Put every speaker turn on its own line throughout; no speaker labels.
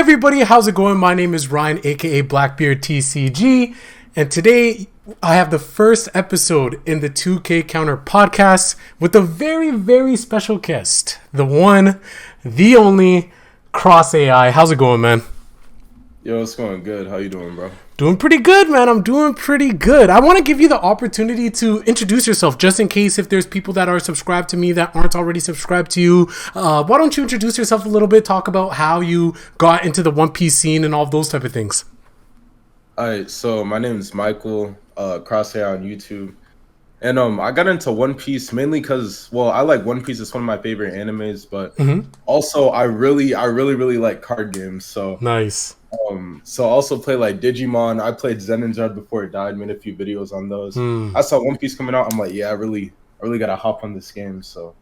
everybody, how's it going? My name is Ryan, aka Blackbeard TCG, and today I have the first episode in the 2K Counter podcast with a very, very special guest, the one, the only CrossAI. How's it going, man?
Yo, it's going good. How you doing, bro?
Doing pretty good, man. I'm doing pretty good. I want to give you the opportunity to introduce yourself, just in case if there's people that are subscribed to me that aren't already subscribed to you. Why don't you introduce yourself a little bit? Talk about how you got into the One Piece scene and all of those type of things.
All right, so my name is Michael, CrossAI on YouTube. And I got into One Piece mainly because, well, I like One Piece. It's one of my favorite animes, but also I really like card games. So
nice.
So I also play like Digimon. I played Zen'Zard before it died. Made a few videos on those. I saw One Piece coming out. I'm like, yeah, I really gotta hop on this game. So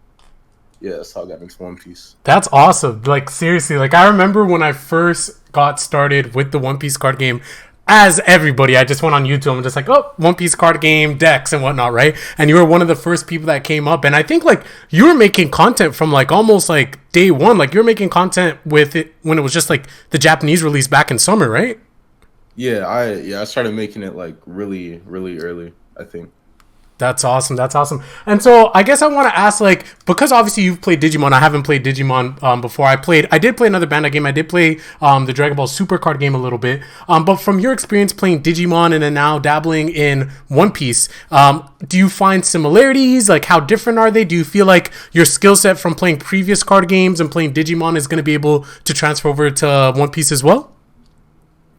yeah, that's how I got into One Piece.
That's awesome. Like seriously, like I remember when I first got started with the One Piece card game. As everybody, I just went on YouTube and just like, oh, One Piece card game, decks and whatnot, right? And you were one of the first people that came up. And I think like you were making content from like almost like day one. Like you were making content with it when it was just like the Japanese release back in summer, right?
Yeah, I started making it like really early, I think.
That's awesome. That's awesome. And so I guess I want to ask, like, because obviously you've played Digimon. I haven't played Digimon before. I did play another Bandai game. I did play the Dragon Ball Super card game a little bit. But from your experience playing Digimon and then now dabbling in One Piece, do you find similarities? Like, how different are they? Do you feel like your skill set from playing previous card games and playing Digimon is going to be able to transfer over to One Piece as well?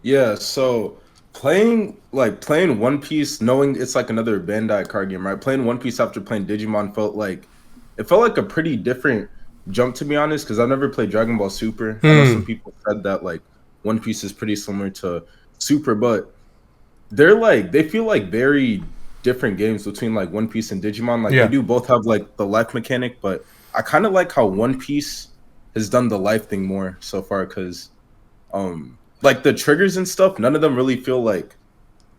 Yeah, so playing One Piece, knowing it's like another Bandai card game, right? Playing One Piece after playing Digimon felt like a pretty different jump, to be honest, because I've never played Dragon Ball Super. I know some people said that like One Piece is pretty similar to Super, but they feel like very different games between like One Piece and Digimon. Like they do both have like the life mechanic, but I kind of like how One Piece has done the life thing more so far, because like the triggers and stuff, none of them really feel like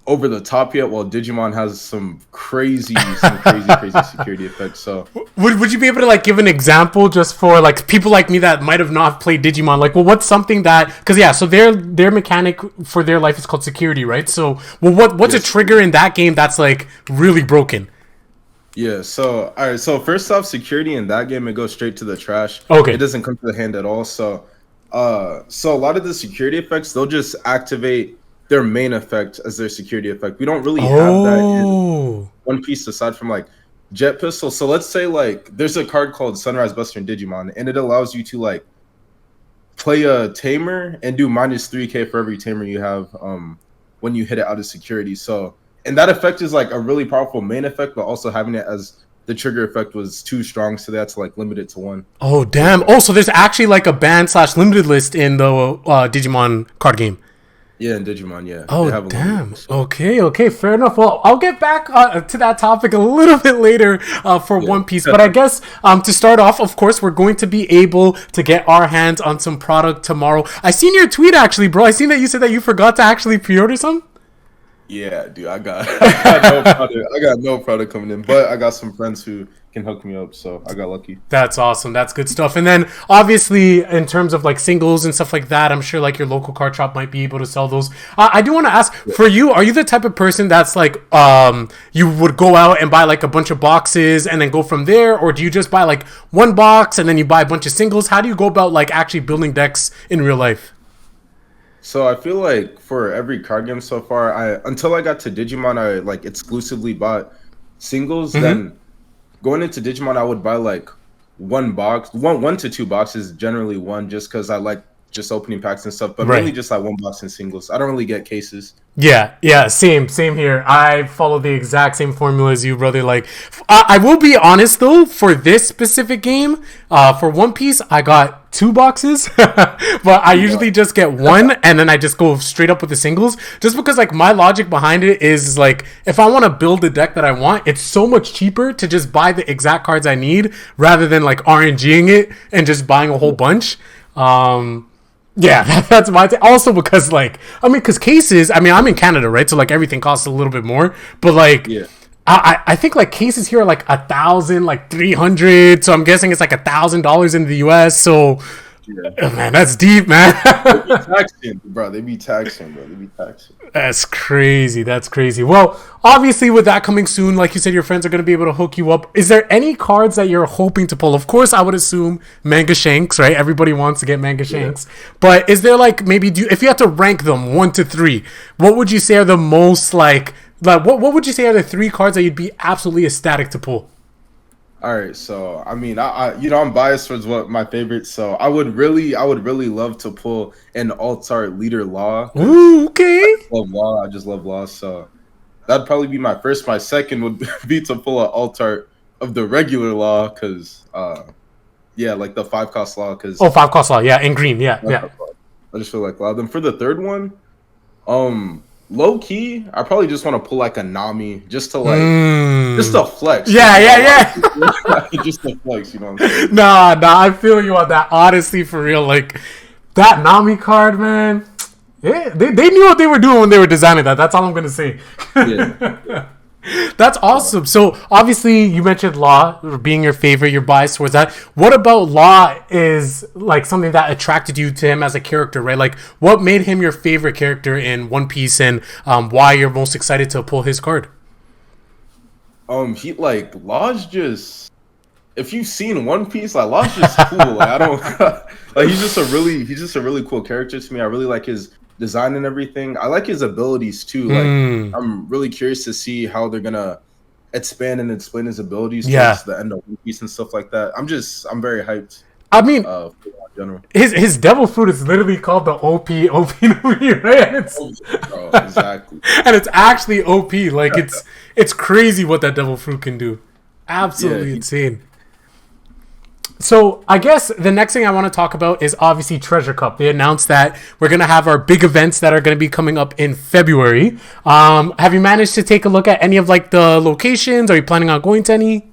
over the top yet, while Digimon has some crazy security effects. So
would you be able to like give an example just for like people like me that might have not played Digimon? Like, well, what's something that, because so their mechanic for their life is called security, right? So what's a trigger in that game that's like really broken?
Yeah, so all right, so first off, security in that game, it goes straight to the trash.
Okay.
It doesn't come to the hand at all. So so a lot of the security effects, they'll just activate their main effect as their security effect. We don't really have that in One Piece aside from like Jet Pistol. So let's say like there's a card called Sunrise Buster in Digimon, and it allows you to like play a tamer and do -3k for every tamer you have when you hit it out of security. So, and that effect is like a really powerful main effect, but also having it as the trigger effect was too strong, so they had to like limit it to one.
Oh damn! Oh, so there's actually like a ban/limited list in the Digimon card game.
Yeah, in Digimon, yeah.
Oh damn! Okay, fair enough. Well, I'll get back to that topic a little bit later for One Piece. But I guess to start off, of course, we're going to be able to get our hands on some product tomorrow. I seen your tweet actually, bro. I seen that you said that you forgot to actually pre-order some.
Yeah, dude, I got no product coming in, but I got some friends who can hook me up, so I got lucky.
That's awesome. That's good stuff. And then obviously in terms of like singles and stuff like that, I'm sure like your local card shop might be able to sell those. I do want to ask, for you, are you the type of person that's like you would go out and buy like a bunch of boxes and then go from there, or do you just buy like one box and then you buy a bunch of singles? How do you go about like actually building decks in real life?
So I feel like for every card game so far, until I got to Digimon, I like exclusively bought singles. Then going into Digimon, I would buy like one to two boxes, generally one, just because I like just opening packs and stuff. But mainly just like one box in singles. I don't really get cases.
Yeah, same here. I follow the exact same formula as you, brother. Like, I will be honest though, for this specific game, for One Piece, I got 2 boxes, but I usually just get one, and then I just go straight up with the singles, just because like my logic behind it is like, if I want to build the deck that I want, it's so much cheaper to just buy the exact cards I need rather than like RNGing it and just buying a whole bunch. Yeah, that's my also because like, because cases, I'm in Canada, right? So like everything costs a little bit more, but like, I think like cases here are like 1,000, like 300. So I'm guessing it's like $1,000 in the US. So
Yeah.
Oh, man, that's deep, man.
They be taxing, bro. They be taxing, bro. They be taxing.
That's crazy. That's crazy. Well, obviously, with that coming soon, like you said, your friends are going to be able to hook you up. Is there any cards that you're hoping to pull? Of course, I would assume Manga Shanks, right? Everybody wants to get Manga Shanks. But is there like maybe if you had to rank them 1 to 3, what would you say are the most like what would you say are the 3 cards that you'd be absolutely ecstatic to pull?
All right, so I mean, I'm biased towards what my favorite. So I would really love to pull an alt-art leader Law.
Ooh, okay.
Love Law. I just love Law. So that'd probably be my first. My second would be to pull an alt-art of the regular Law, because yeah, like the 5-cost Law. Because
Oh, 5-cost Law. Yeah, in green. Yeah, yeah.
I just feel like Law. Then for the third one, low key, I probably just want to pull like a Nami, just to just a flex.
Yeah.
Just a flex, you know what I'm saying?
Nah, I feel you on that. Honestly, for real, like that Nami card, man. Yeah, they knew what they were doing when they were designing that. That's all I'm gonna say.
Yeah.
That's awesome. So obviously, you mentioned Law being your favorite. You're biased towards that. What about Law is like something that attracted you to him as a character, right? Like, what made him your favorite character in One Piece, and why you're most excited to pull his card?
He like Law's just. If you've seen One Piece, like Law's just cool. Like I don't like he's just a really cool character to me. I really like his design and everything. I like his abilities too. Like I'm really curious to see how they're gonna expand and explain his abilities towards the end of One Piece and stuff like that. I'm very hyped.
I mean,
for that in general.
his devil fruit is literally called the OP Nui, right?
Exactly.
And it's actually OP. Like it's crazy what that devil fruit can do. Absolutely insane. So I guess the next thing I want to talk about is obviously Treasure Cup. They announced that we're going to have our big events that are going to be coming up in February. Have you managed to take a look at any of like the locations? Are you planning on going to any?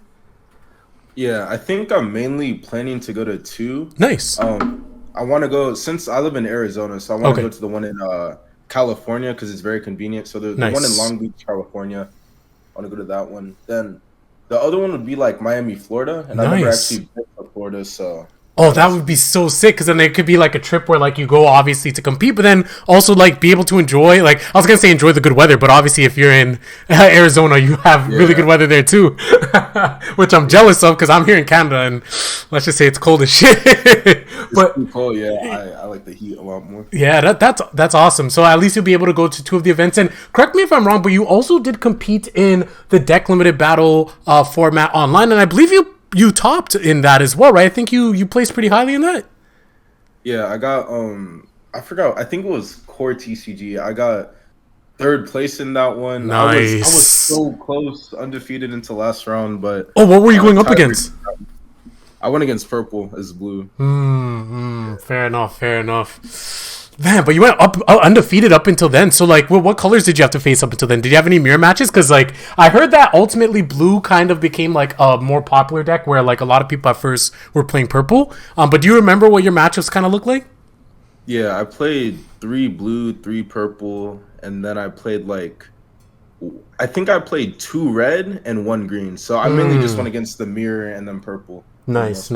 Yeah, I think I'm mainly planning to go to 2.
Nice.
I want to go, since I live in Arizona, so I want to go to the one in California because it's very convenient. So the one in Long Beach, California, I want to go to that one. Then the other one would be like Miami, Florida, and I've never actually been to Florida, so.
Oh, that would be so sick, because then it could be like a trip where like you go obviously to compete, but then also like be able to enjoy, like I was gonna say enjoy the good weather, but obviously if you're in Arizona, you have really good weather there too, which I'm jealous of because I'm here in Canada and let's just say it's cold as shit. But
it's cold, yeah. I like the heat a lot more.
Yeah, that's awesome. So at least you'll be able to go to 2 of the events. And correct me if I'm wrong, but you also did compete in the deck limited battle format online, and I believe you topped in that as well, right? I think you placed pretty highly in that.
Yeah, I got I forgot. I think it was core TCG. I got 3rd place in that one.
Nice.
I was so close, undefeated into last round, but
what were you going up against?
I went against purple as blue.
Fair enough. Man, but you went up undefeated up until then. So, like, what colors did you have to face up until then? Did you have any mirror matches? Because, like, I heard that ultimately blue kind of became, like, a more popular deck where, like, a lot of people at first were playing purple. But do you remember what your matchups kind of look like?
Yeah, I played 3 blue, 3 purple, and then I played, like, I think I played 2 red and 1 green. So I mainly just went against the mirror and then purple.
Nice.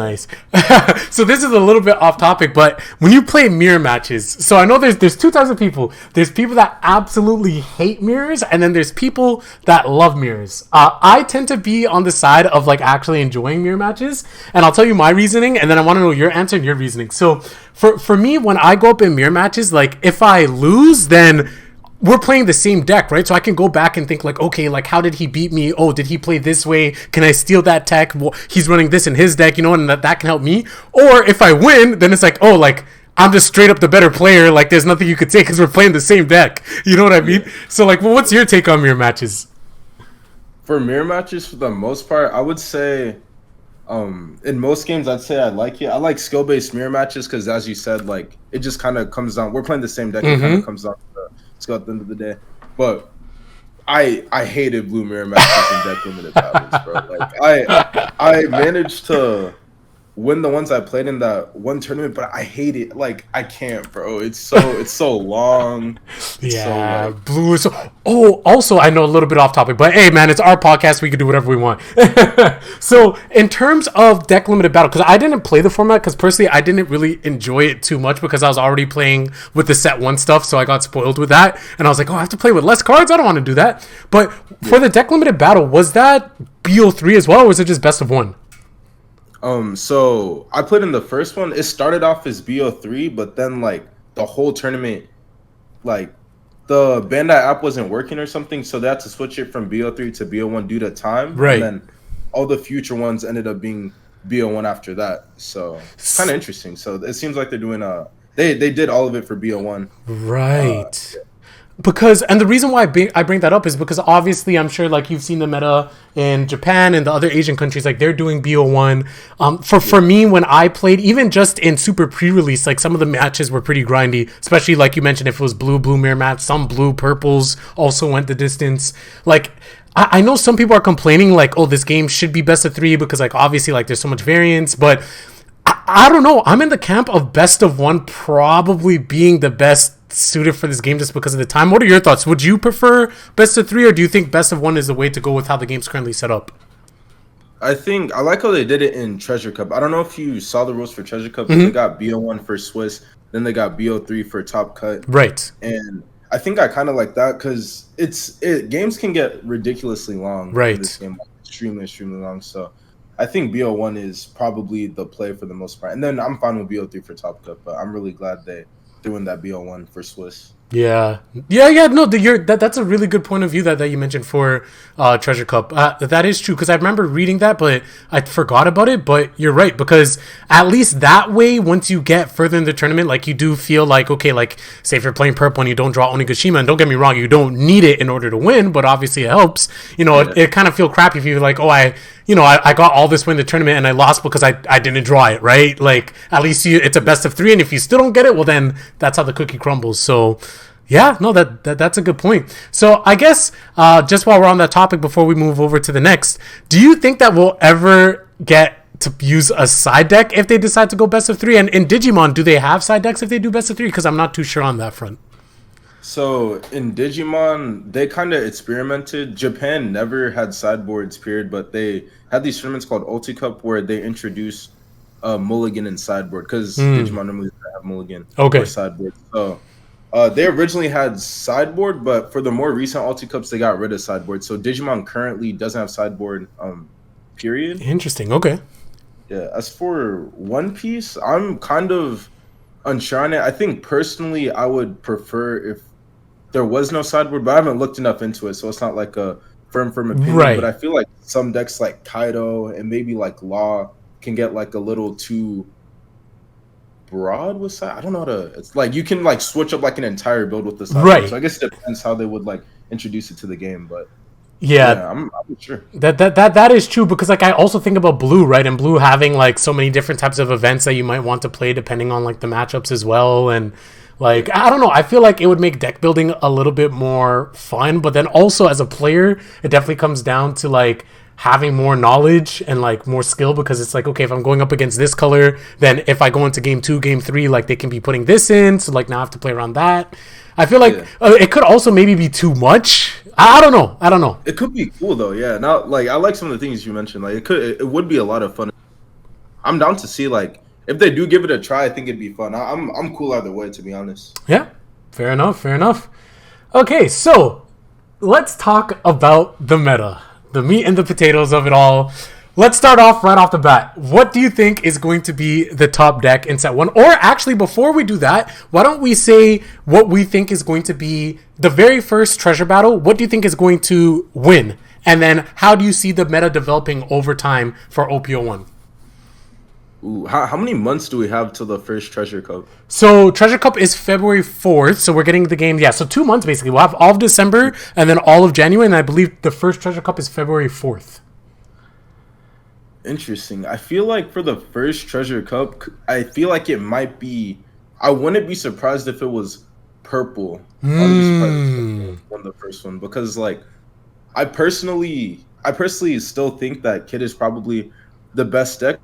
So this is a little bit off topic, but when you play mirror matches, so I know there's 2 types of people. There's people that absolutely hate mirrors, and then there's people that love mirrors. I tend to be on the side of like actually enjoying mirror matches, and I'll tell you my reasoning, and then I want to know your answer and your reasoning. So for me, when I go up in mirror matches, like if I lose, then we're playing the same deck, right? So I can go back and think like, okay, like how did he beat me? Oh, did he play this way? Can I steal that tech? Well, he's running this in his deck, and that can help me. Or if I win, then it's like, oh, like I'm just straight up the better player. Like there's nothing you could say because we're playing the same deck. You know what I mean? Yeah. So like, well, what's your take on mirror matches?
For mirror matches, for the most part, I would say, in most games, I'd say I like it. I like skill-based mirror matches because, as you said, like it just kind of comes down. We're playing the same deck. It kind of comes down to skill at the end of the day. But I hated blue mirror matches and deck limited battles, bro. Like I managed to win the ones I played in that one tournament, but I hate it. Like I can't, bro. It's so long. It's so
Yeah,
like
blue is. Oh, also, I know a little bit off topic, but hey, man, it's our podcast. We can do whatever we want. So, in terms of deck limited battle, because I didn't play the format, because personally, I didn't really enjoy it too much because I was already playing with the set one stuff, so I got spoiled with that, and I was like, oh, I have to play with less cards. I don't want to do that. But for the deck limited battle, was that BO3 as well, or was it just best of one?
so I played in the first one. It started off as BO3, but then like the whole tournament, like the Bandai app wasn't working or something, so they had to switch it from BO3 to BO1 due to time, and
Right.
then all the future ones ended up being BO1 after that. So it's kind of interesting. So it seems like they're doing they did all of it for BO1.
Right. Because, and the reason why I bring that up is because obviously I'm sure like you've seen the meta in Japan and the other Asian countries, like they're doing BO1. For me, when I played, even just in super pre-release, like some of the matches were pretty grindy, especially like you mentioned, if it was blue mirror match, some blue purples also went the distance. Like, I know some people are complaining like, oh, this game should be best of three because like obviously like there's so much variance, but I don't know. I'm in the camp of best of one probably being the best suited for this game just because of the time. What are your thoughts? Would you prefer best of three, or do you think best of one is the way to go with how the game's currently set up?
I think I like how they did it in Treasure Cup. I don't know if you saw the rules for Treasure Cup, but they
Mm-hmm.
got BO1 for Swiss, then they got BO3 for Top Cut.
Right.
And I think I kind of like that because games can get ridiculously long in this
Right.
game, like, extremely long. So I think BO1 is probably the play for the most part. And then I'm fine with BO3 for Top Cut, but I'm really glad they threw in that BO1 for Swiss.
Yeah. No, that's a really good point of view that you mentioned for Treasure Cup. That is true because I remember reading that, but I forgot about it. But you're right because at least that way, once you get further in the tournament, like you do feel like okay, like say if you're playing purple and you don't draw Onigashima, and don't get me wrong, you don't need it in order to win, but obviously it helps. You know,
Yeah.
it kind of feel crappy if you're like, oh, I got all this win the tournament and I lost because I didn't draw it, right? Like at least it's a best of three, and if you still don't get it, well then that's how the cookie crumbles. So yeah, no, that's a good point. So I guess just while we're on that topic, before we move over to the next, do you think that we'll ever get to use a side deck if they decide to go best of three? And in Digimon, do they have side decks if they do best of three? Because I'm not too sure on that front.
So in Digimon, they kind of experimented. Japan never had sideboards, period, but they had these tournaments called Ulti Cup where they introduced Mulligan and sideboard because Digimon normally doesn't have Mulligan or
Okay,
sideboard. So they originally had sideboard, but for the more recent Ulti Cups, they got rid of sideboard. So Digimon currently doesn't have sideboard, period.
interesting. Okay,
Yeah. As for One Piece, I'm kind of unsure on it. I think personally, I would prefer if there was no sideboard, but I haven't looked enough into it, so it's not like a firm opinion. But
right.
I feel like some decks like Kaido and maybe like Law can get like a little too broad with side. I don't know how to. It's like you can like switch up like an entire build with the sideboard.
Right.
So I guess it depends how they would like introduce it to the game. But
Yeah,
yeah, I'm not sure.
that is true because like I also think about blue, right? And blue having like so many different types of events that you might want to play depending on like the matchups as well. And like
Yeah.
I don't know, I feel like it would make deck building a little bit more fun, but then also as a player, it definitely comes down to like having more knowledge and like more skill because it's like okay, if I'm going up against this color, then if I go into game two, game three, like they can be putting this in, so like now I have to play around that. I feel like
Yeah.
it could also maybe be too much. I don't know. I don't know.
It could be cool though. Yeah. Now, like I like some of the things you mentioned. Like it would be a lot of fun. I'm down to see like if they do give it a try. I think it'd be fun. I'm cool either way, to be honest.
Yeah, fair enough. Fair enough. Okay, so let's talk about the meta, the meat and the potatoes of it all. Let's start off right off the bat. What do you think is going to be the top deck in set one? Or actually, before we do that, why don't we say what we think is going to be the very first treasure battle? What do you think is going to win? And then how do you see the meta developing over time for OPO1?
Ooh, how many months do we have till the first Treasure Cup?
So Treasure Cup is February 4th, so we're getting the game, yeah, so 2 months basically. We'll have all of December and then all of January, and I believe the first Treasure Cup is February 4th.
Interesting. I feel like for the first Treasure Cup, I feel like it might be. I wouldn't be surprised if it was purple. I wouldn't be surprised if it won the first one because, like, I personally still think that Kid is probably the best deck.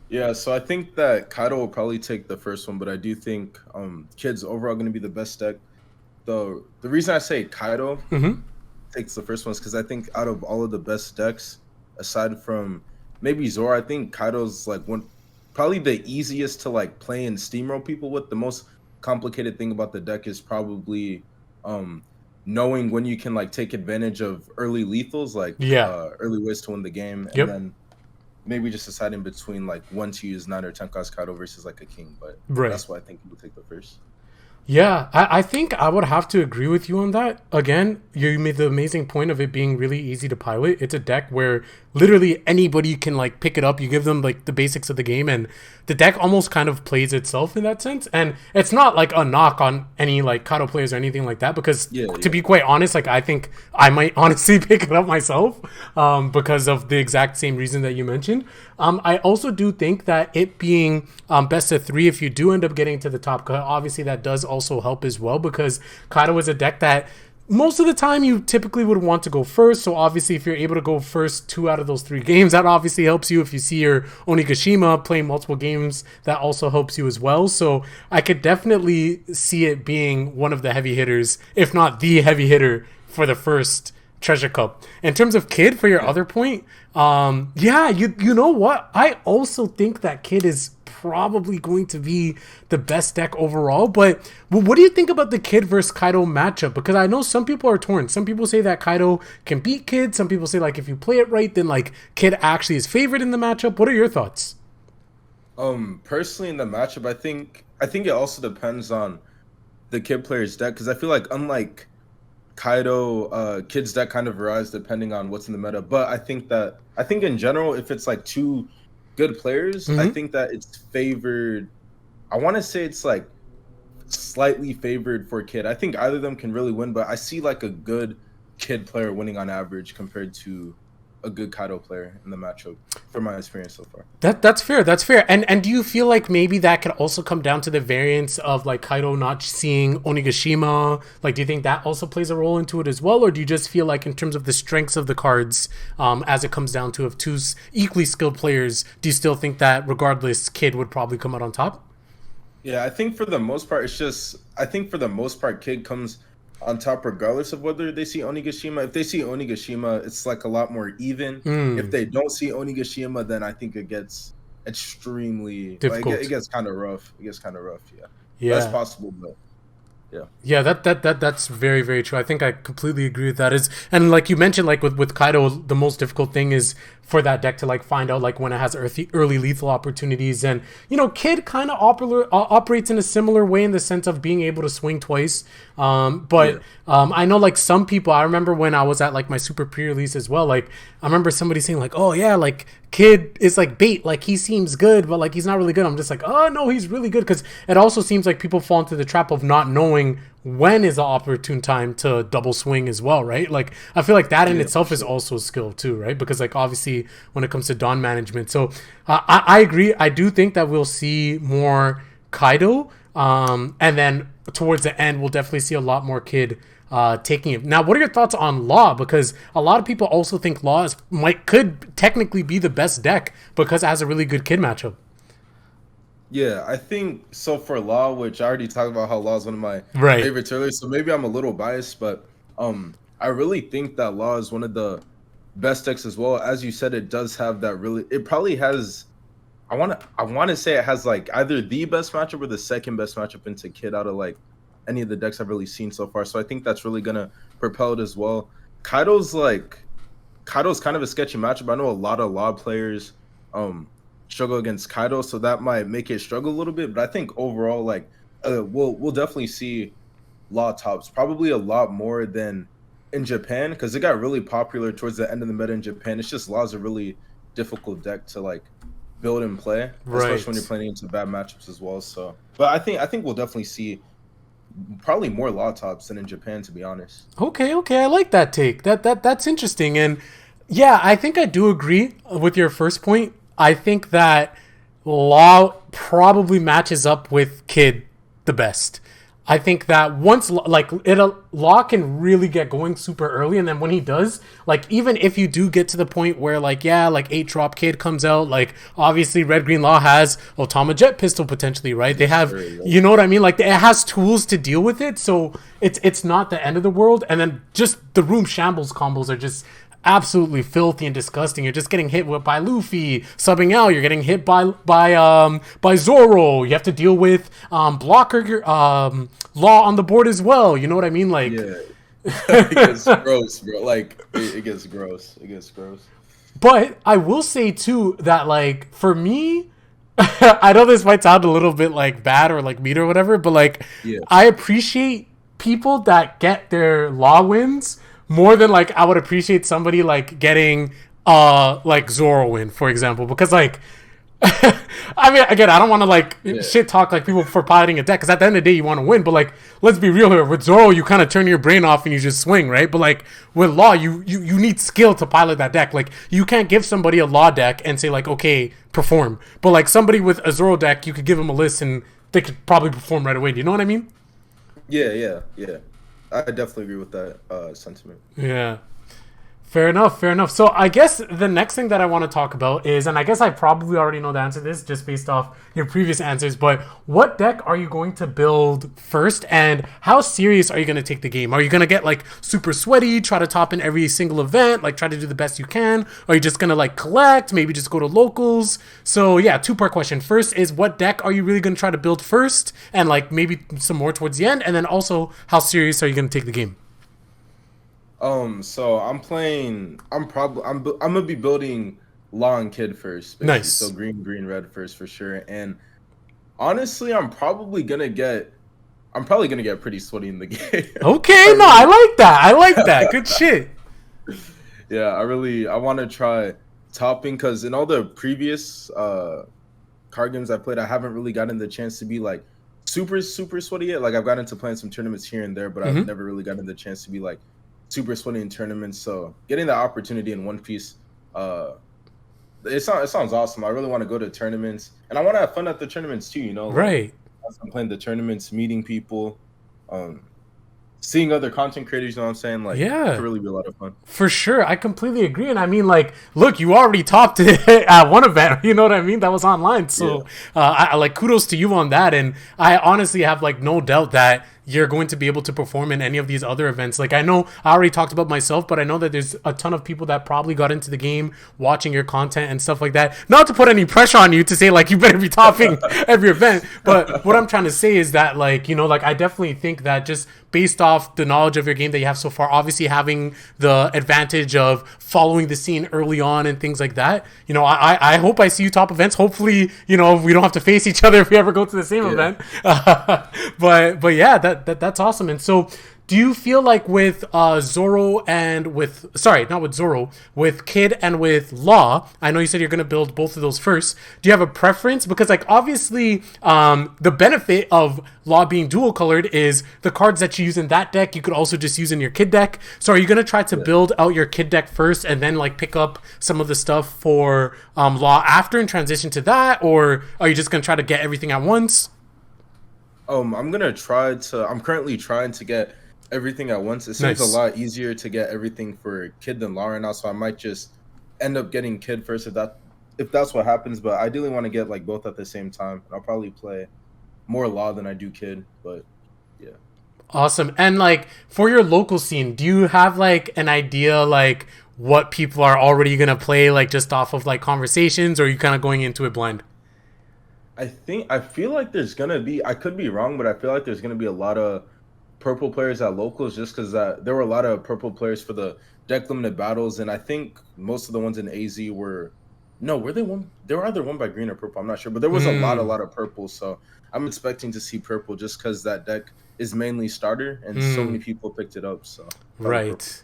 Yeah, so I think that Kaido will probably take the first one, but I do think Kid's overall going to be the best deck. The reason I say Kaido
Mm-hmm.
takes the first one is because I think out of all of the best decks, aside from maybe Zora, I think Kaido's like one probably the easiest to like play and steamroll people with. The most complicated thing about the deck is probably um knowing when you can like take advantage of early lethals, like
Yeah.
early ways to win the game, and
Yep.
then maybe just deciding between like when to use 9 or 10 cost Kaido versus like a king. But
Right.
that's why I think he would take the first.
Yeah, I think I would have to agree with you on that. Again, you made the amazing point of it being really easy to pilot. It's a deck where literally anybody can like pick it up. You give them like the basics of the game, and the deck almost kind of plays itself in that sense. And it's not like a knock on any like Kaido players or anything like that, because
Yeah,
to
yeah.
be quite honest, like I think I might honestly pick it up myself, because of the exact same reason that you mentioned. I also do think that it being best of three, if you do end up getting to the top cut, obviously that does also help as well, because Kaido is a deck that most of the time you typically would want to go first. So obviously if you're able to go first 2 out of those 3 games, that obviously helps you. If you see your Onigashima playing multiple games, that also helps you as well. So I could definitely see it being one of the heavy hitters, if not the heavy hitter, for the first Treasure Cup. In terms of Kid, for your
Yeah.
other point, yeah, you know what? I also think that Kid is probably going to be the best deck overall. But what do you think about the Kid versus Kaido matchup? Because I know some people are torn. Some people say that Kaido can beat Kid. Some people say like if you play it right, then like Kid actually is favored in the matchup. What are your thoughts?
Personally in the matchup, I think it also depends on the kid player's deck because I feel like unlike Kaido, kid's deck kind of varies depending on what's in the meta. But I think in general, if it's like two good players, I
Mm-hmm.
think that it's favored. I want to say it's like slightly favored for kid. I think either of them can really win, but I see like a good kid player winning on average compared to a good Kaido player in the matchup from my experience so far.
That's fair. That's fair. And do you feel like maybe that could also come down to the variance of like Kaido not seeing Onigashima? Like, do you think that also plays a role into it as well, or do you just feel like in terms of the strengths of the cards, as it comes down to of two equally skilled players, do you still think that regardless, Kid would probably come out on top?
Yeah, I think for the most part, I think for the most part, Kid comes on top regardless of whether they see Onigashima. If they see Onigashima, it's like a lot more even. If
Hmm.
they don't see Onigashima, then I think it gets extremely like it
Difficult.
gets kind of rough. It gets kind of rough, yeah. That's
Yeah.
possible, but yeah.
Yeah, that's very very true. I think I completely agree with that. Is and like you mentioned, like with Kaido, the most difficult thing is for that deck to like find out like when it has early lethal opportunities, and Kid kind of operates in a similar way in the sense of being able to swing twice. But
Yeah.
I know like some people. I remember when I was at like my super pre-release as well. Like I remember somebody saying like, "Oh yeah, like Kid is like bait. Like he seems good, but like he's not really good." I'm just like, "Oh no, he's really good." Because it also seems like people fall into the trap of not knowing when is the opportune time to double swing as well, right? Like I feel like that in
Yeah, for
itself is
sure.
also a skill too, right? Because like obviously when it comes to Dawn management, so I agree. I do think that we'll see more Kaido, and then towards the end we'll definitely see a lot more Kid taking it. Now, what are your thoughts on Law? Because a lot of people also think Law could technically be the best deck because it has a really good Kid matchup.
Yeah, I think so for Law, which I already talked about how Law is one of my
Right.
favorites earlier, so maybe I'm a little biased, but I really think that Law is one of the best decks as well. As you said, it does have that really it probably has I wanna say it has like either the best matchup or the second best matchup into Kid out of like any of the decks I've really seen so far. So I think that's really gonna propel it as well. Kaido's like Kaido's kind of a sketchy matchup. I know a lot of Law players um struggle against Kaido, so that might make it struggle a little bit. But I think overall, like we'll definitely see Law tops, probably a lot more than in Japan, because it got really popular towards the end of the meta in Japan. It's just Law's a really difficult deck to like build and play, especially when you're
Right.
playing into bad matchups as well. So but I think we'll definitely see probably more Law tops than in Japan, to be honest.
Okay, okay, I like that take. That's interesting. And yeah, I think I do agree with your first point. I think that Law probably matches up with Kid the best. I think that once like Law can really get going super early, and then when he does, like even if you do get to the point where like yeah, like 8-drop Kid comes out, like obviously Red Green Law has Otama Jet Pistol potentially, right? They have, you know what I mean? Like it has tools to deal with it, so it's not the end of the world. And then just the room shambles combos are just absolutely filthy and disgusting. You're just getting hit with by Luffy subbing out. You're getting hit by Zoro. You have to deal with blocker Law on the board as well. You know what I mean? Like
Yeah. It gets gross, bro. Like it gets gross. It gets gross.
But I will say too that like for me, I know this might sound a little bit like bad or like mean or whatever, but like
Yeah.
I appreciate people that get their Law wins more than like I would appreciate somebody like getting like Zoro win, for example, because like I mean again I don't want to like shit talk like people for piloting a deck, because at the end of the day you want to win, but like let's be real here, with Zoro you kind of turn your brain off and you just swing, right? But like with Law you need skill to pilot that deck. Like you can't give somebody a Law deck and say like okay perform, but like somebody with a Zoro deck you could give them a list and they could probably perform right away. Do you know what I mean?
Yeah. I definitely agree with that sentiment.
Yeah. Fair enough. So I guess the next thing that I want to talk about is, and I guess I probably already know the answer to this just based off your previous answers, but what deck are you going to build first, and how serious are you going to take the game? Are you going to get like super sweaty, try to top in every single event, like try to do the best you can? Or are you just going to like collect, maybe just go to locals? So yeah, two-part question. First is what deck are you really going to try to build first, and like maybe some more towards the end, and then also how serious are you going to take the game?
So I'm gonna be building Law and Kid first, basically.
Nice.
So green, red first for sure. And honestly, I'm probably gonna get pretty sweaty in the game.
Okay, no, I like that. Good shit.
Yeah, I want to try topping, because in all the previous card games I played, I haven't really gotten the chance to be like super sweaty yet. Like I've gotten to playing some tournaments here and there, but I've never really gotten the chance to be like super sweaty in tournaments. So getting the opportunity in One Piece, it sounds awesome. I really want to go to tournaments, and I want to have fun at the tournaments too. You know, like,
Right.
as I'm playing the tournaments, meeting people, seeing other content creators. You know what I'm saying? Like,
Yeah.
it could really be a lot of fun.
For sure, I completely agree, and I mean, like, look, you already topped it at one event. You know what I mean? That was online, so I like kudos to you on that. And I honestly have like no doubt that you're going to be able to perform in any of these other events. Like I know I already talked about myself, but I know that there's a ton of people that probably got into the game watching your content and stuff like that. Not to put any pressure on you to say like you better be topping every event, but what I'm trying to say is that like, you know, like I definitely think that just based off the knowledge of your game that you have so far, obviously having the advantage of following the scene early on and things like that, you know, I hope I see you top events. Hopefully, you know, we don't have to face each other if we ever go to the same event. But yeah, that's awesome. And so do you feel like with Zoro and with Kid and with Law, I know you said you're going to build both of those first. Do you have a preference? Because like obviously the benefit of Law being dual colored is the cards that you use in that deck you could also just use in your Kid deck. So are you going to try to build out your Kid deck first and then like pick up some of the stuff for Law after and transition to that? Or are you just going to try to get everything at once?
I'm currently trying to get everything at once. It seems a lot easier to get everything for Kid than Law right now, so I might just end up getting Kid first if that's what happens. But I ideally want to get like both at the same time. I'll probably play more Law than I do Kid, but yeah.
Awesome. And like for your local scene, do you have like an idea like what people are already gonna play, like just off of like conversations, or are you kind of going into it blind?
I feel like there's gonna be, I could be wrong, but I feel like there's gonna be a lot of purple players at locals, just because there were a lot of purple players for the deck limited battles, and I think most of the ones in AZ were they were either won by green or purple, I'm not sure, but there was a lot of purple, so I'm expecting to see purple just because that deck is mainly starter and so many people picked it up. So
right.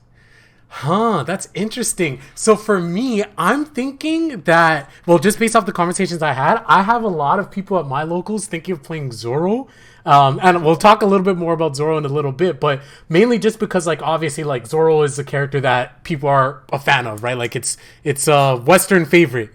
Huh, that's interesting. So for me, I'm thinking that, well, just based off the conversations I had, I have a lot of people at my locals thinking of playing Zoro. And we'll talk a little bit more about Zoro in a little bit, but mainly just because, like, obviously, like, Zoro is a character that people are a fan of, right? Like, it's a Western favorite,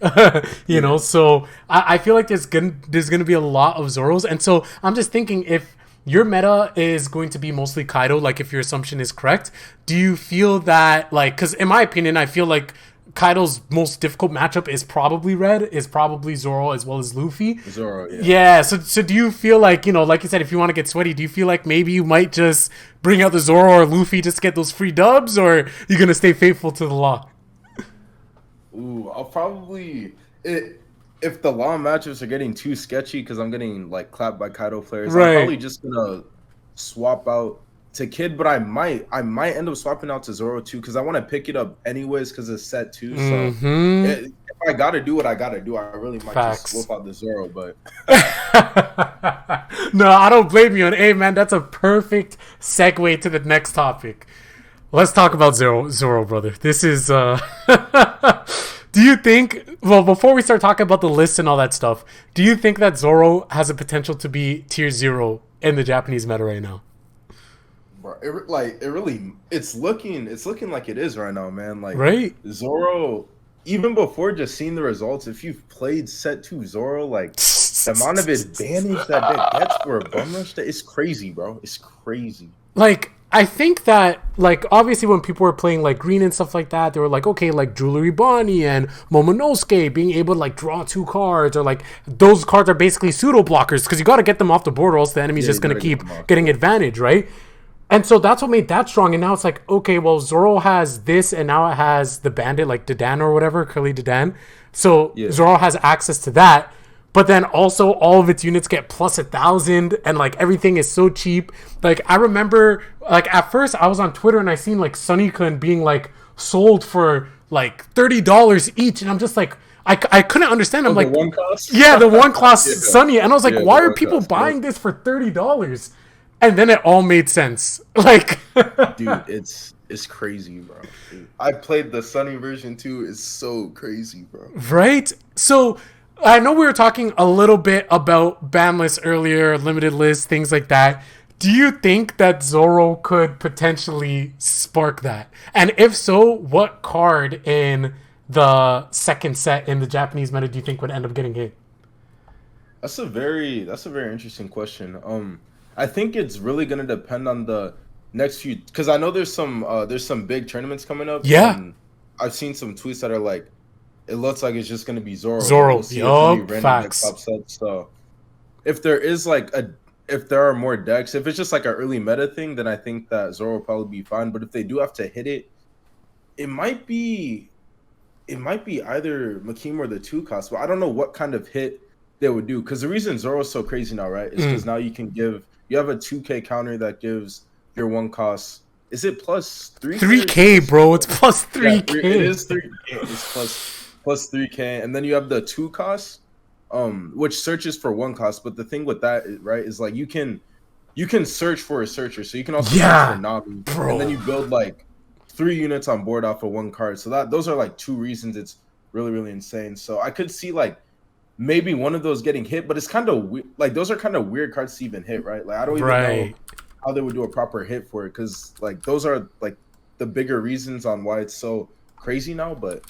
you know? So I feel like there's gonna be a lot of Zoros. And so I'm just thinking if your meta is going to be mostly Kaido, like if your assumption is correct, do you feel that, like, because in my opinion, I feel like Kaido's most difficult matchup is probably Red, is probably Zoro as well as Luffy.
Zoro, yeah.
Yeah, so do you feel like, like you said, if you want to get sweaty, do you feel like maybe you might just bring out the Zoro or Luffy just to get those free dubs, or you going to stay faithful to the law?
Ooh, I'll probably if the law matchups are getting too sketchy because I'm getting like clapped by Kaido players, I'm
Right.
probably just gonna swap out to Kid, but I might end up swapping out to Zoro too because I want to pick it up anyways because it's set too. So if I gotta do what I gotta do, I really might
Facts.
just swap out the Zoro. But
No, I don't blame you. And hey, man, that's a perfect segue to the next topic. Let's talk about Zoro, brother. This is. Do you think? Well, before we start talking about the list and all that stuff, do you think that Zoro has a potential to be tier 0 in the Japanese meta right now?
bro, it's looking like it is right now, man. Like
Right?
Zoro, even before just seeing the results, if you've played set 2 Zoro, like the amount of advantage that deck gets for a bum rush, it's crazy, bro. It's crazy.
Like, I think that, like, obviously when people were playing, like, green and stuff like that, they were like, okay, like, Jewelry Bonnie and Momonosuke being able to, like, draw 2 cards, or, like, those cards are basically pseudo-blockers, because you got to get them off the board, or else the enemy's just going to keep getting advantage, right? And so that's what made that strong, and now it's like, okay, well, Zoro has this, and now it has the Bandit, like, Dadan or whatever, Curly Dadan. So Zoro has access to that. But then also all of its units get plus 1,000, and like everything is so cheap. Like I remember, like at first I was on Twitter and I seen like Sunny-kun being like sold for like $30 each, and I'm just like, I couldn't understand. I'm like,
the one cost?
Yeah, the one cost Sunny, and I was like, why are people
cost,
buying this for $30? And then it all made sense. Like,
dude, it's crazy, bro. Dude, I played the Sunny version too. It's so crazy, bro.
Right? So I know we were talking a little bit about ban lists earlier, limited lists, things like that. Do you think that Zoro could potentially spark that? And if so, what card in the second set in the Japanese meta do you think would end up getting hit?
That's a very interesting question. I think it's really gonna depend on the next few, because I know there's some big tournaments coming up.
Yeah.
And I've seen some tweets that are like, it looks like it's just gonna be Zoro.
Zoro,
yup,
facts.
So if there is if there are more decks, if it's just like an early meta thing, then I think that Zoro will probably be fine. But if they do have to hit it, it might be either Makima or the 2 cost. But I don't know what kind of hit they would do. Because the reason Zoro is so crazy now, right, is because now you have a 2K counter that gives your 1 cost. Is it plus 3K?
3K, bro. It's plus 3K.
Yeah, it is 3K. It's plus 3K, and then you have the 2 cost, which searches for 1 cost. But the thing with that, right, is like you can search for a searcher, so you can also search for Nami,
bro.
And then you build like 3 units on board off of 1 card. So those are like 2 reasons it's really, really insane. So I could see like maybe one of those getting hit, but it's kind of like those are kind of weird cards to even hit, right? Like I don't even know how they would do a proper hit for it, because like those are like the bigger reasons on why it's so crazy now, but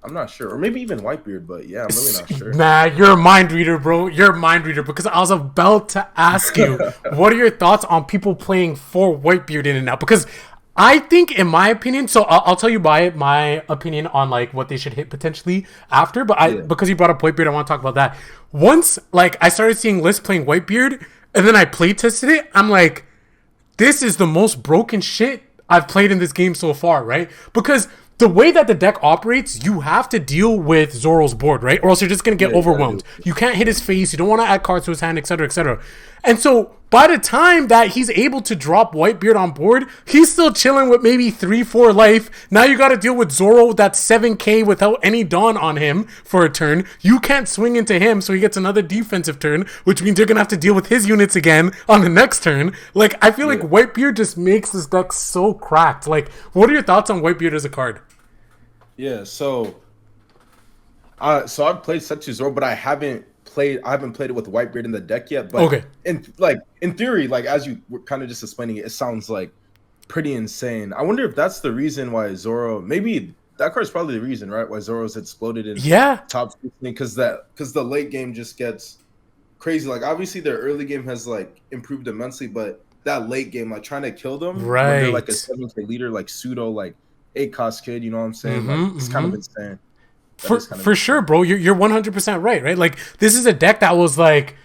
I'm not sure. Or maybe even Whitebeard, but yeah, I'm really not sure.
Nah, you're a mind reader, bro. You're a mind reader, because I was about to ask you, what are your thoughts on people playing for Whitebeard in and out? Because I think, in my opinion, so I'll tell you my opinion on like what they should hit potentially after, but because you brought up Whitebeard, I want to talk about that. Once like I started seeing lists playing Whitebeard, and then I play tested it, I'm like, this is the most broken shit I've played in this game so far, right? Because the way that the deck operates, you have to deal with Zoro's board, right? Or else you're just going to get overwhelmed. You can't hit his face. You don't want to add cards to his hand, etc., etc. And so by the time that he's able to drop Whitebeard on board, he's still chilling with maybe 3-4 life. Now you got to deal with Zoro that's 7k without any Dawn on him for a turn. You can't swing into him, so he gets another defensive turn, which means you're going to have to deal with his units again on the next turn. Like, I feel like Whitebeard just makes this deck so cracked. Like, what are your thoughts on Whitebeard as a card?
Yeah, so I've played set 2 Zoro, but I haven't played it with Whitebeard in the deck yet. But in theory, like as you were kind of just explaining it, it sounds like pretty insane. I wonder if that's the reason why Zoro, maybe that card's probably the reason, right? Why Zoro's exploded in top 16, because the late game just gets crazy. Like obviously their early game has like improved immensely, but that late game, like trying to kill them when they're like a
Right.
7K leader, like pseudo like 8 cost kid, you know what I'm saying? Like
Mm-hmm.
it's kind of
Mm-hmm.
insane. That is kind of
For sure,
insane.
bro. You're 100% right. Like this is a deck that was like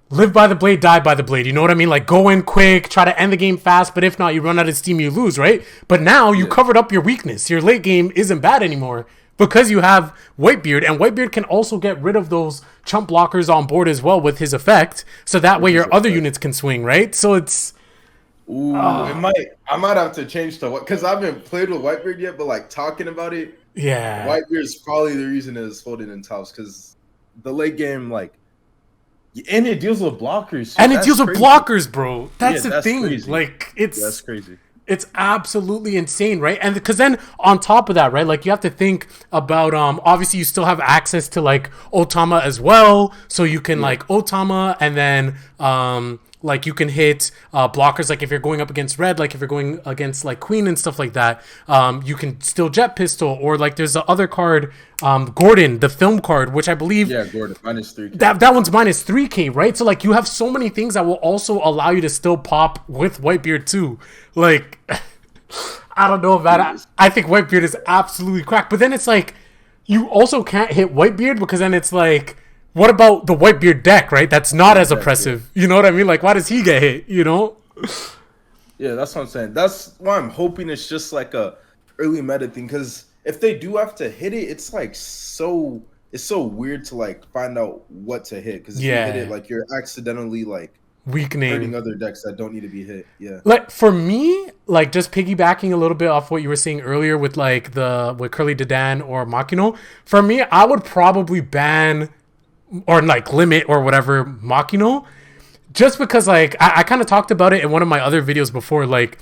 live by the blade, die by the blade. You know what I mean? Like go in quick, try to end the game fast, but if not, you run out of steam, you lose, right? But now you
Yeah,
covered up your weakness. Your late game isn't bad anymore because you have Whitebeard, and Whitebeard can also get rid of those chump blockers on board as well with his effect, so that way
which is
your other
like,
units can swing, right? So it's
ooh, it might. I might have to change to what because I haven't played with Whitebeard yet, but like talking about it,
yeah.
Whitebeard is probably the reason it's folded in tops because the late game, like, and it deals with blockers.
And it
That's
deals with
crazy.
blockers, bro.
Yeah,
That's the
that's
thing.
crazy.
Like
That's crazy.
it's absolutely insane, right? And because then on top of that, right, like you have to think about obviously you still have access to like Otama as well, so you can like Otama, and then like you can hit blockers, like if you're going up against red, like if you're going against like queen and stuff like that, you can still jet pistol, or like there's the other card, Gordon, the film card, which I believe
Yeah, Gordon -3K.
that one's minus 3K, right? So like you have so many things that will also allow you to still pop with Whitebeard too. Like I don't know, man. I think Whitebeard is absolutely cracked. But then it's like you also can't hit Whitebeard because then it's like, what about the Whitebeard deck, right? That's not as oppressive. You know what I mean? Like why does he get hit? You know?
Yeah, that's what I'm saying. That's why I'm hoping it's just like a early meta thing. Because if they do have to hit it, it's like it's so weird to like find out what to hit. Because if you hit it, like you're accidentally like
Weakening
hurting other decks that don't need to be hit. Yeah.
Like for me, like just piggybacking a little bit off what you were saying earlier with like with Curly Dedan or Makino. For me, I would probably ban or like limit or whatever Makino, just because like I kind of talked about it in one of my other videos before. Like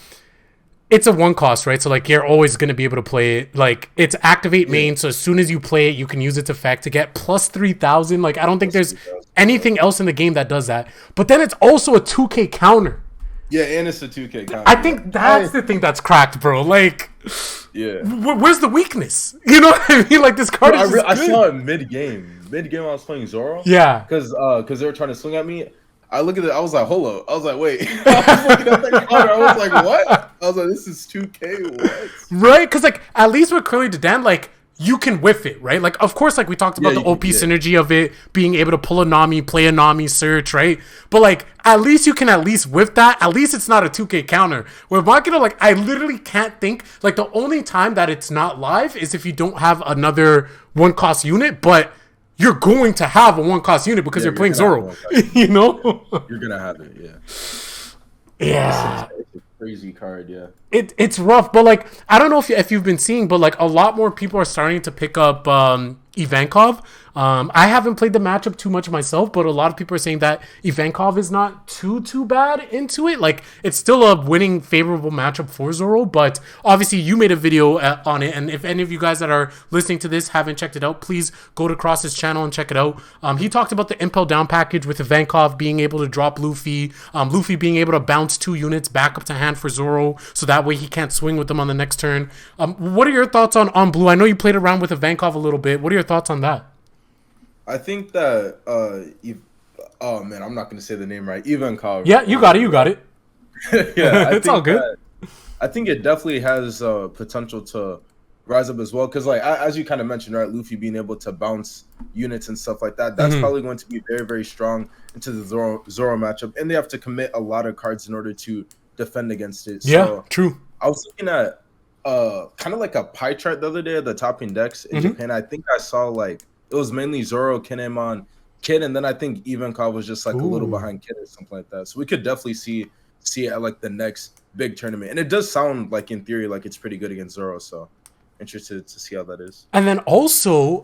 it's a one cost, right? So like you're always going to be able to play it. Like it's activate main, so as soon as you play it, you can use its effect to get plus 3,000. Like I don't think there's anything else in the game that does that. But then it's also a 2K counter.
Yeah, and it's a 2K counter.
I think that's the thing that's cracked, bro. Like,
yeah.
Where's the weakness? You know what I mean? Like this card is
I saw it mid game. Mid game, I was playing Zoro.
Yeah.
Because they were trying to swing at me. I look at it. I was like, hold up. I was like, wait. I was looking at the counter. I was like, what? I was like, this is 2K. What?
Right? Because like at least with Curly Dedan, like you can whiff it, right? Like of course, like we talked about the OP synergy of it, being able to pull a Nami, play a Nami, search, right? But like at least you can at least whiff that. At least it's not a 2K counter. With Makino, like I literally can't think. Like the only time that it's not live is if you don't have another one cost unit, but you're going to have a one cost unit because you're playing Zoro. You know?
You're gonna have it, yeah.
Yeah.
It's a crazy card, yeah.
It's rough, but like I don't know if you've been seeing, but like a lot more people are starting to pick up Ivankov. I haven't played the matchup too much myself, but a lot of people are saying that Ivankov is not too bad into it. Like it's still a winning favorable matchup for Zoro, but obviously you made a video on it, and if any of you guys that are listening to this haven't checked it out, please go to Cross's channel and check it out. He talked about the Impel Down package with Ivankov being able to drop Luffy, Luffy being able to bounce 2 units back up to hand for Zoro, so that way he can't swing with them on the next turn. What are your thoughts on Blue? I know you played around with Ivankov a little bit. What are your thoughts on that?
I think that oh man, I'm not gonna say the name right. Ivankov.
Yeah, you got it.
Yeah,
it's all good.
I think it definitely has potential to rise up as well. Because like as you kind of mentioned, right, Luffy being able to bounce units and stuff like that, that's probably going to be very, very strong into the Zoro matchup. And they have to commit a lot of cards in order to defend against it.
Yeah,
so
true.
I was looking at kind of like a pie chart the other day of the topping decks in Japan. I think I saw like it was mainly Zoro, Kinemon, Kid, and then I think Ivankov was just like a little behind Kid or something like that. So we could definitely see it at like the next big tournament. And it does sound like in theory like it's pretty good against Zoro. So interested to see how that is.
And then also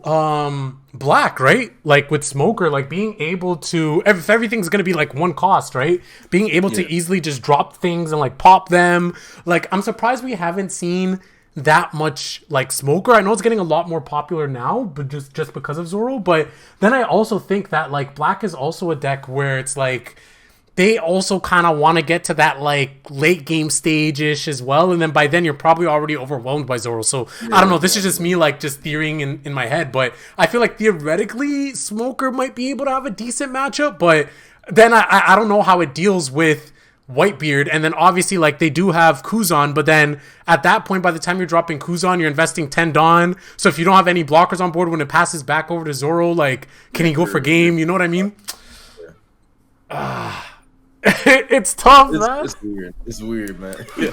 Black, right? Like with Smoker, like being able to, if everything's gonna be like one cost, right? Being able to easily just drop things and like pop them. Like I'm surprised we haven't seen that much like Smoker. I know it's getting a lot more popular now, but just because of Zoro. But then I also think that like Black is also a deck where it's like they also kind of want to get to that like late game stage ish as well, and then by then you're probably already overwhelmed by Zoro. So I don't
Yeah,
know. This is just me like just theorying in my head, but I feel like theoretically Smoker might be able to have a decent matchup, but then I don't know how it deals with Whitebeard, and then obviously like they do have Kuzan, but then at that point, by the time you're dropping Kuzan, you're investing 10 Dawn. So if you don't have any blockers on board when it passes back over to Zoro, like can he go for game? You know what I mean? It's tough, man.
it's weird. It's weird, man. Yeah.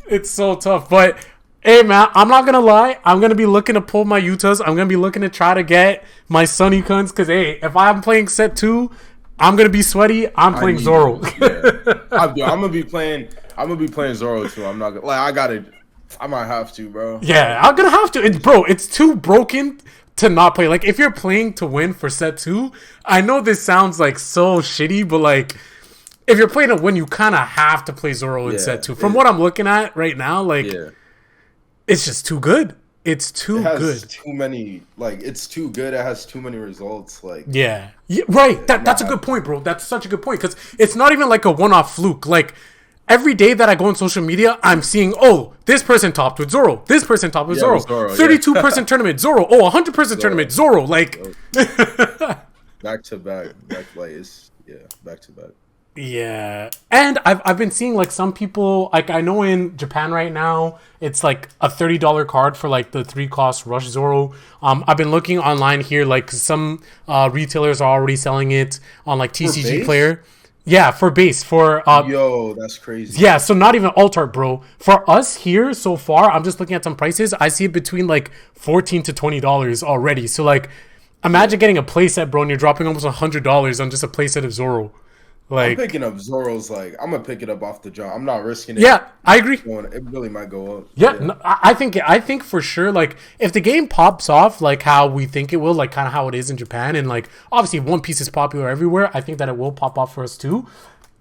It's so tough. But hey, man, I'm not gonna lie. I'm gonna be looking to pull my Utahs. I'm gonna be looking to try to get my Sunny Kuns. Cause hey, if I'm playing set 2, I'm gonna be sweaty. I'm playing Zoro.
Yeah. I'm gonna be playing. I'm gonna be playing Zoro too. I'm not gonna like. I might have to, bro.
Yeah, I'm gonna have to. It's too broken to not play. Like if you're playing to win for set 2, I know this sounds like so shitty, but like if you're playing to win, you kind of have to play Zoro in set 2. From what I'm looking at right now, like it's just too good. It's too good.
Too many. Like it's too good. It has too many results. Like
yeah right. That's a good point, bro. That's such a good point because it's not even like a one-off fluke. Like every day that I go on social media, I'm seeing, oh, this person topped with Zoro. This person topped with Zoro. 32-person tournament, Zoro. Oh, 100-person tournament, Zoro. Like,
back to back. Back to back.
Yeah. And I've been seeing, like, some people, like, I know in Japan right now, it's, like, a $30 card for, like, the 3-cost Rush Zoro. I've been looking online here, like, some retailers are already selling it on, like, TCG Player. Yeah, for base.
Yo, that's crazy.
Yeah, so not even alt art, bro. For us here so far, I'm just looking at some prices. I see it between like $14 to $20 already. So like, imagine getting a playset, bro, and you're dropping almost $100 on just a playset of Zoro. Like,
I'm picking up Zoro's. Like, I'm gonna pick it up off the jump. I'm not risking it.
Yeah, I agree.
It really might go up.
Yeah, no, I think for sure. Like, if the game pops off, like how we think it will, like kind of how it is in Japan, and like obviously One Piece is popular everywhere. I think that it will pop off for us too.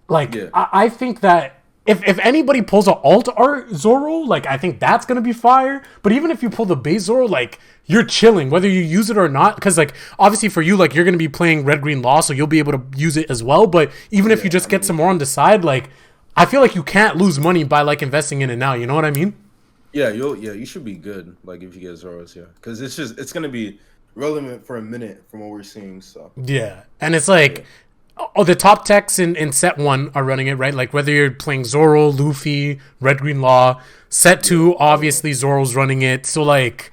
Like, I think that if anybody pulls an alt art Zoro, like I think that's gonna be fire. But even if you pull the base Zoro, like you're chilling whether you use it or not, because like obviously for you, like you're gonna be playing Red Green Law, so you'll be able to use it as well. But even if you just get some more on the side, like I feel like you can't lose money by like investing in it now. You know what I mean?
Yeah, you should be good. Like if you get Zoros, because it's gonna be relevant for a minute from what we're seeing. So
yeah, and it's like. Oh, the top techs in set 1 are running it, right? Like whether you're playing Zoro, Luffy, Red Green Law. Set 2, obviously Zoro's running it. So like,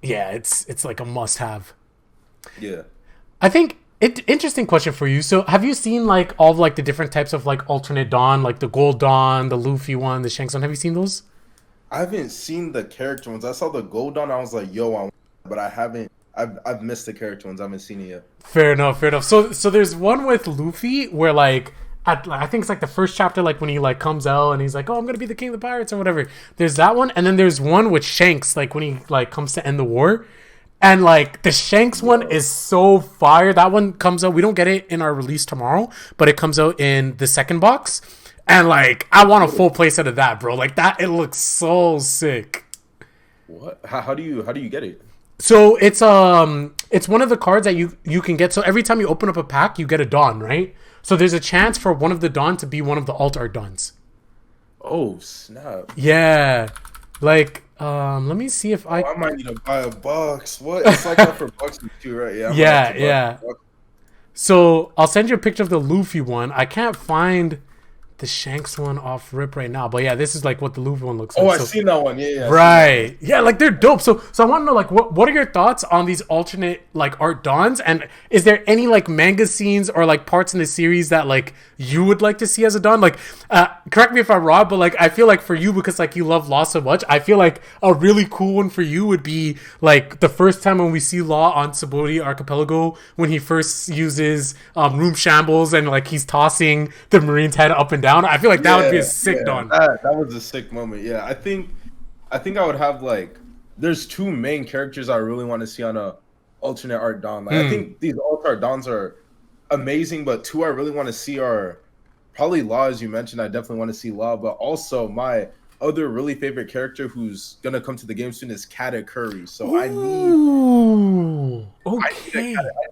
yeah, it's like a must-have.
Yeah.
I think interesting question for you. So have you seen like all of like the different types of like alternate Dawn, like the Gold Dawn, the Luffy one, the Shanks one? Have you seen those?
I haven't seen the character ones. I saw the Gold Dawn. I was like, yo, but I haven't. I've missed the character ones. I haven't seen it yet.
Fair enough. So there's one with Luffy where like I think it's like the first chapter, like when he like comes out and he's like, oh, I'm gonna be the king of the pirates or whatever. There's that one, and then there's one with Shanks, like when he like comes to end the war, and like the Shanks one is so fire. That one comes out. We don't get it in our release tomorrow, but it comes out in the second box, and like I want a full playset of that, bro. Like that, it looks so sick.
What? How do you get it?
So it's one of the cards that you can get. So every time you open up a pack, you get a Dawn, right? So there's a chance for one of the Dawn to be one of the alt art Dawns.
Oh snap!
Yeah, like let me see if I
might need to buy a box. What? It's like that for bucks too, right?
Yeah. So I'll send you a picture of the Luffy one. I can't find the Shanks one off rip right now, but yeah, this is like what the Luffy one looks like.
Oh, I've seen that one. Yeah.
Right. Yeah, like they're dope. So I want to know like what are your thoughts on these alternate like art Dawns, and is there any like manga scenes or like parts in the series that like you would like to see as a Dawn? Like correct me if I'm wrong, but like I feel like for you, because like you love Law so much, I feel like a really cool one for you would be like the first time when we see Law on Sabaody Archipelago when he first uses room shambles and like he's tossing the Marine's head up and down. I feel like that would be a sick Dawn.
That was a sick moment. Yeah, I think I would have like. There's two main characters I really want to see on a alternate art Dawn. Like I think these alternate art Dawns are amazing, but two I really want to see are probably Law, as you mentioned. I definitely want to see Law, but also my other really favorite character who's gonna come to the game soon is Katakuri. So I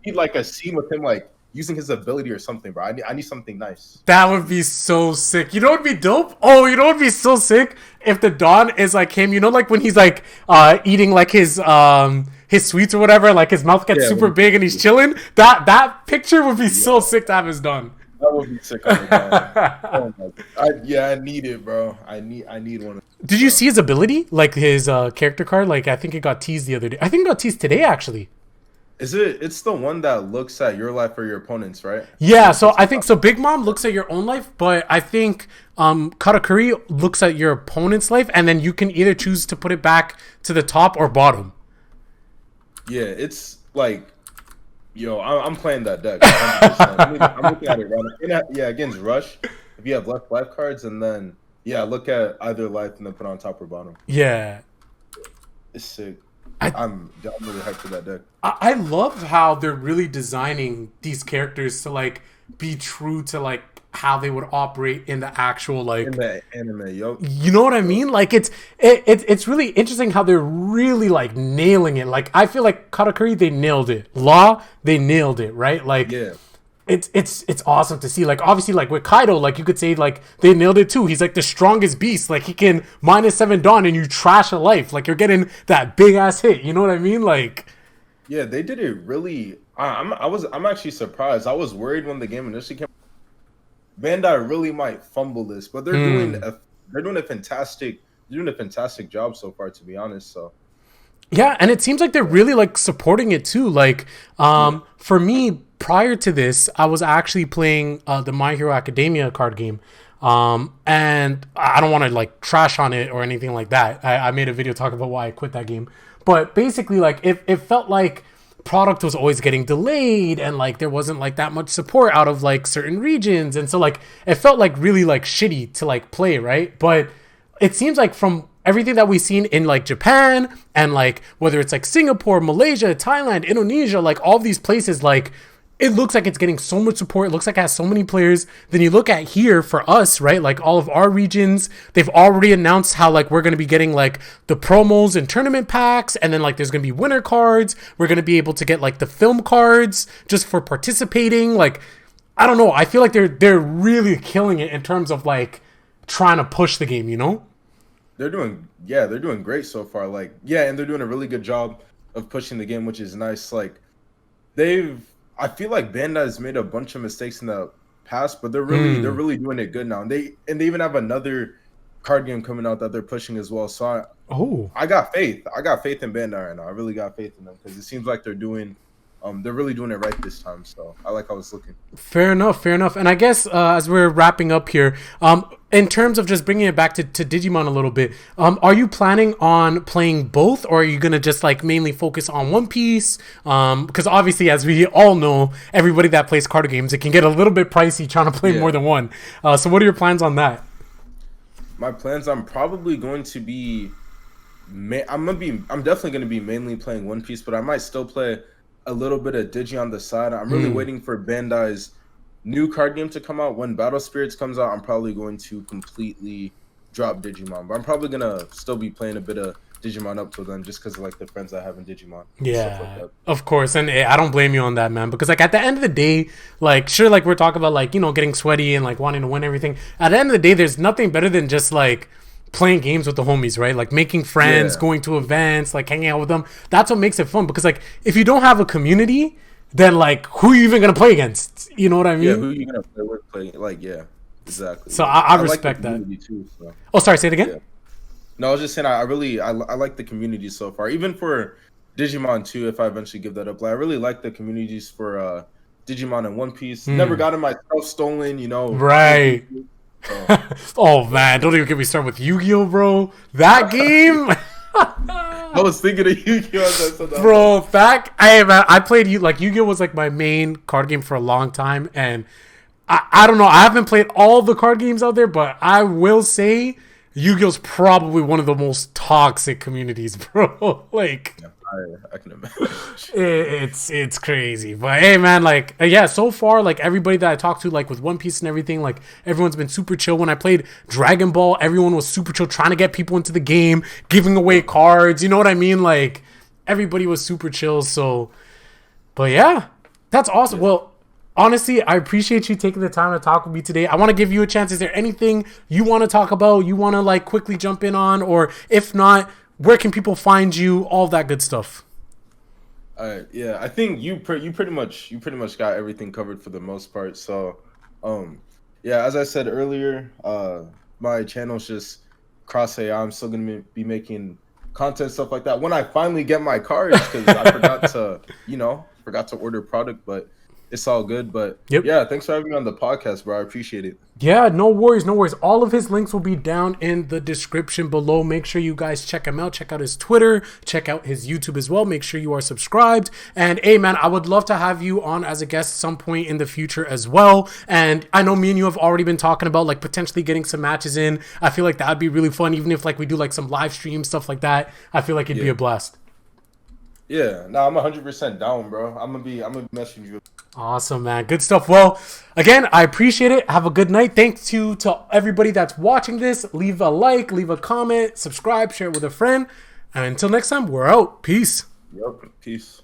need like a scene with him like using his ability or something, bro. I need something nice.
That would be so sick. You know what would be dope? Oh, you know what would be so sick? If the Dawn is like him, you know, like when he's like eating like his sweets or whatever, like his mouth gets super big and he's chilling. That picture would be so sick to have his Dawn.
That would be sick. Oh my God. I need it, bro. I need one.
Did you see his ability? Like his character card? Like I think it got teased the other day. I think it got teased today actually.
It's the one that looks at your life or your opponent's, right?
Yeah, so I think so. Big Mom looks at your own life, but I think Katakuri looks at your opponent's life, and then you can either choose to put it back to the top or bottom.
Yeah, it's like, yo, I'm playing that deck. 100%. I'm looking at it right now. Yeah, against Rush, if you have left life cards, and then look at either life and then put on top or bottom.
Yeah,
it's sick. I'm really hyped for that deck.
I love how they're really designing these characters to like be true to like how they would operate in the actual like
in the anime. Yo,
you know what I mean? Like it's really interesting how they're really like nailing it. Like I feel like Katakuri, they nailed it. Law, they nailed it, right? Like
yeah.
It's awesome to see. Like obviously, like with Kaido, like you could say like they nailed it too. He's like the strongest beast. Like he can -7 Dawn and you trash a life. Like you're getting that big ass hit. You know what I mean? Like
yeah, they did it really. I'm actually surprised. I was worried when the game initially came. Bandai really might fumble this, but they're doing a fantastic job so far, to be honest. So
yeah, and it seems like they're really like supporting it too. Like for me, prior to this, I was actually playing the My Hero Academia card game. And I don't want to like trash on it or anything like that. I made a video talking about why I quit that game. But basically, like it felt like product was always getting delayed and like there wasn't like that much support out of like certain regions. And so like it felt like really like shitty to like play, right? But it seems like from everything that we've seen in like Japan and like whether it's like Singapore, Malaysia, Thailand, Indonesia, like all these places, like it looks like it's getting so much support. It looks like it has so many players. Then you look at here for us, right? Like all of our regions, they've already announced how like we're going to be getting like the promos and tournament packs. And then like there's going to be winner cards. We're going to be able to get like the film cards just for participating. Like, I don't know. I feel like they're really killing it in terms of like trying to push the game, you know?
They're doing great so far. Like, and they're doing a really good job of pushing the game, which is nice. Like I feel like Bandai's made a bunch of mistakes in the past, but they're really doing it good now. And they even have another card game coming out that they're pushing as well. So I got faith. I got faith in Bandai right now. I really got faith in them because it seems like they're really doing it right this time. So I like how it's looking.
Fair enough. And I guess as we're wrapping up here, in terms of just bringing it back to Digimon a little bit, are you planning on playing both, or are you going to just like mainly focus on One Piece? Because obviously, as we all know, everybody that plays card games, it can get a little bit pricey trying to play more than one. So what are your plans on that?
My plans, I'm probably going to be, I'm definitely going to be mainly playing One Piece, but I might still play a little bit of Digi on the side. I'm really waiting for Bandai's new card game to come out. When Battle Spirits comes out, I'm probably going to completely drop Digimon, but I'm probably gonna still be playing a bit of Digimon up till then, just because of like the friends I have in Digimon.
Yeah,
like that.
Of course, and I don't blame you on that, man. Because like at the end of the day, like sure, like we're talking about like getting sweaty and like wanting to win everything. At the end of the day, there's nothing better than just like playing games with the homies, right? Like making friends, going to events, like hanging out with them. That's what makes it fun. Because like if you don't have a community, then like who are you even gonna play against? You know what I mean?
Yeah, who are you gonna play with? Like exactly.
So I respect
like
that.
Too, so.
Oh, sorry. Say it again.
Yeah. No, I was just saying I like the community so far. Even for Digimon 2, if I eventually give that up, like I really like the communities for Digimon and One Piece. Never gotten my stuff stolen,
Right. Oh man, don't even get me started with Yu-Gi-Oh, bro. That game.
I was thinking of Yu-Gi-Oh,
bro. I played Yu-Gi-Oh was like my main card game for a long time, and I don't know. I haven't played all the card games out there, but I will say Yu-Gi-Oh's probably one of the most toxic communities, bro. Like.
Yeah. I can imagine.
It's crazy, but hey, man, like so far, like everybody that I talked to, like with One Piece and everything, like everyone's been super chill. When I played Dragon Ball, everyone was super chill, trying to get people into the game, giving away cards. You know what I mean? Like everybody was super chill. So, but yeah, that's awesome. Well, honestly, I appreciate you taking the time to talk with me today. I want to give you a chance. Is there anything you want to talk about? You want to like quickly jump in on, or if not, where can people find you? All that good stuff.
Yeah, I think you pretty much got everything covered for the most part. So, yeah, as I said earlier, my channel's just CrossAI. I'm still gonna be making content stuff like that when I finally get my cards, because I forgot to order product, but it's all good. But
Yep.
yeah, thanks for having me on the podcast, bro. I appreciate it.
Yeah, no worries, no worries. All of his links will be down in the description below. Make sure you guys check him out. Check out his Twitter. Check out his YouTube as well. Make sure you are subscribed. And hey, man, I would love to have you on as a guest some point in the future as well. And I know me and you have already been talking about like potentially getting some matches in. I feel like that'd be really fun, even if like we do like some live stream stuff like that. I feel like it'd be a blast.
Yeah, no, I'm 100% down, bro. I'm gonna be messaging you.
Awesome, man. Good stuff. Well, again, I appreciate it. Have a good night. Thanks to everybody that's watching this. Leave a like, leave a comment, subscribe, share it with a friend. And until next time, we're out. Peace.
Yep. Peace.